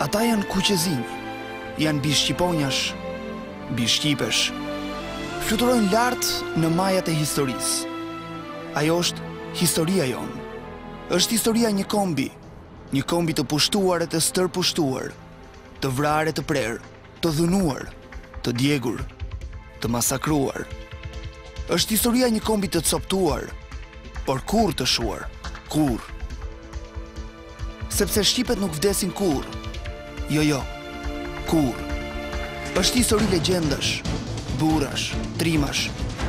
Ata janë kuqezinj, janë bishqiponjash, bishqipesh. Fluturojnë lartë në majat e historisë. Ajo është historia jonë. Është historia një kombi të pushtuar e të stërpushtuar, të vrarë e të prerë, të dhunuar, të djegur, të masakruar. Është historia një kombi të coptuar, por kur të shuar, kur. Sepse shqipet nuk vdesin kur. Jo, kur. Është histori legjendash, burrash, trimash,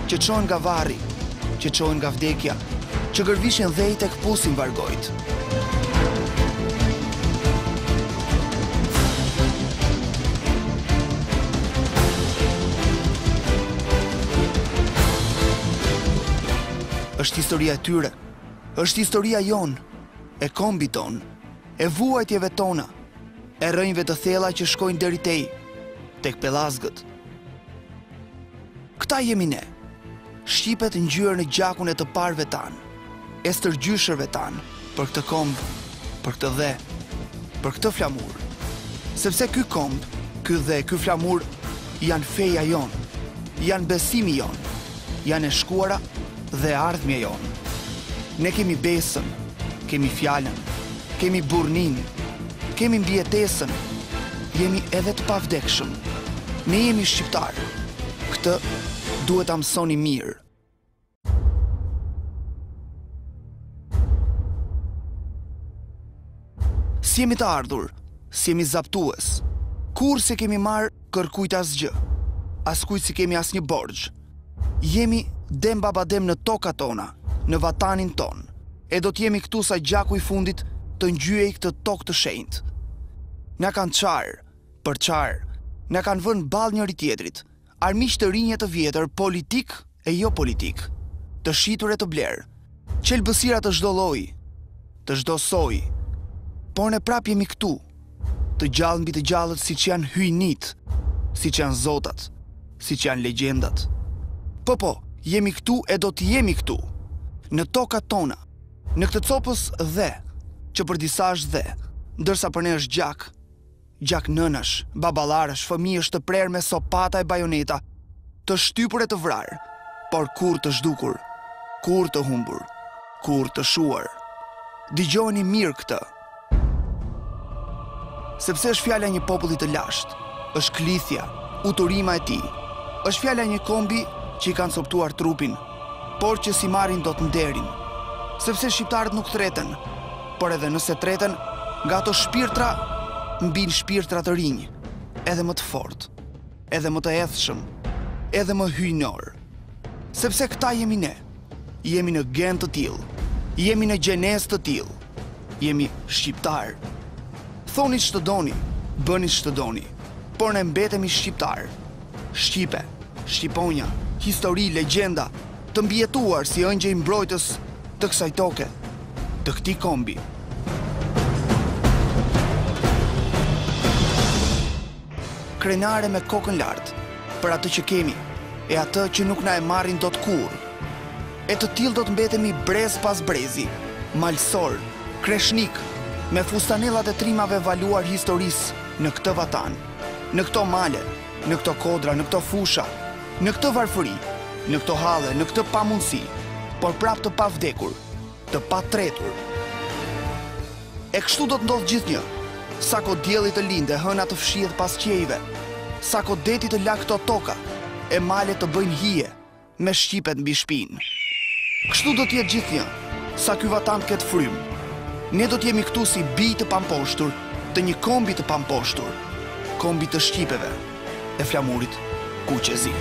që çojnë nga varri, që çojnë nga vdekja, që gërvishin dhejt e këpusin vargojt. Është historia e tyre, është historia jonë, e kombi tonë, e vuajtjeve tona, e rrënjve të thella që shkojnë deri tej, tek pellazgët. Këta jemi ne, shqipet ngjyrë në gjakun e të parëve tanë, e stërgjyshërve tanë, për këtë komb, për këtë dhe, për këtë flamur. Sepse ky komb, ky dhe, ky flamur janë feja jonë, janë besimi jonë, janë e shkuara dhe ardhmja jonë. Ne kemi besën, kemi fjalën, kemi burnin, kemi mbijetesën, jemi edhe të pavdekshëm. Ne jemi shqiptarë. Këtë duhet ta mësoni mirë. Si jemi të ardhur, si jemi zaptues, kur se kemi marrë kërkujt asgjë, askujt si kemi asnjë borxh. Jemi dem babadem në toka tona, në vatanin ton, e do t'jemi këtu sa gjaku i fundit të ngjyej këtë tokë të shenjtë. Na kanë qarë, për qarë, na kanë vënë ballë njëri tjetrit, armiq të rinje të vjetër, politik e jo politik, të shitur e të blerë, qelbësira të çdo lloji, të çdo soi, por ne prap jemi këtu, të gjallë mbi të gjallët siç janë hyjnit, siç janë zotat, siç janë legjendat. Po, jemi këtu e do të jemi këtu, në tokat tona, në këtë copës dhe, që për disa është dhe, ndërsa për ne është gjak, gjak nënash, babalarash, fëmijësh të prerë me sopata e bajoneta, të shtypur e të vrarë, por kur të zhdukur, kur të humbur, kur të shuar. Dëgjoni mirë këtë. Sepse është fjala një populli të lashtë, është klithja, uturima e tij, është fjala një kombi që i kanë coptuar trupin, por që si marrin do të nderin. Sepse shqiptarët nuk treten, por edhe nëse treten, nga ato shpirtra mbin shpirtra të rinj, edhe më të fortë, edhe më të edhshëm, edhe më hyjnor. Sepse këta jemi ne, jemi në gen të tillë, jemi në gjenez të tillë, jemi shqiptar. Thoni ç'të doni, bëni ç'të doni, por ne mbetemi shqiptar. Shqipe, shqiponja, histori, legjenda, të mbijetuar si ëngjëj mbrojtës të kësaj toke, të këtij kombi. Krenare me kokën lartë, për atë që kemi, e atë që nuk na e marrin dot kurrë. E të tillë do të mbetemi brez pas brezi, malsor, kreshnik, me fustanellat e trimave valuar historisë në këtë vatan, në këto male, në këto kodra, në këto fusha, në këtë varfëri, në këto halle, në këtë pamundësi, por prap të pavdekur, të patretur. E kështu do të ndodhë gjithnjë, sako dielli të linde, hëna të fshihet pas qiejve, sako deti të la këto toka, e male të bëjnë hije, me shqipet mbi shpinë. Kështu do t'jetë gjithnjë, sa ky vatan të ketë frymë. Ne do t'jemi këtu si bij të pamposhtur, të një kombi të pamposhtur, kombi të shqipeve, e flamurit kuqezi.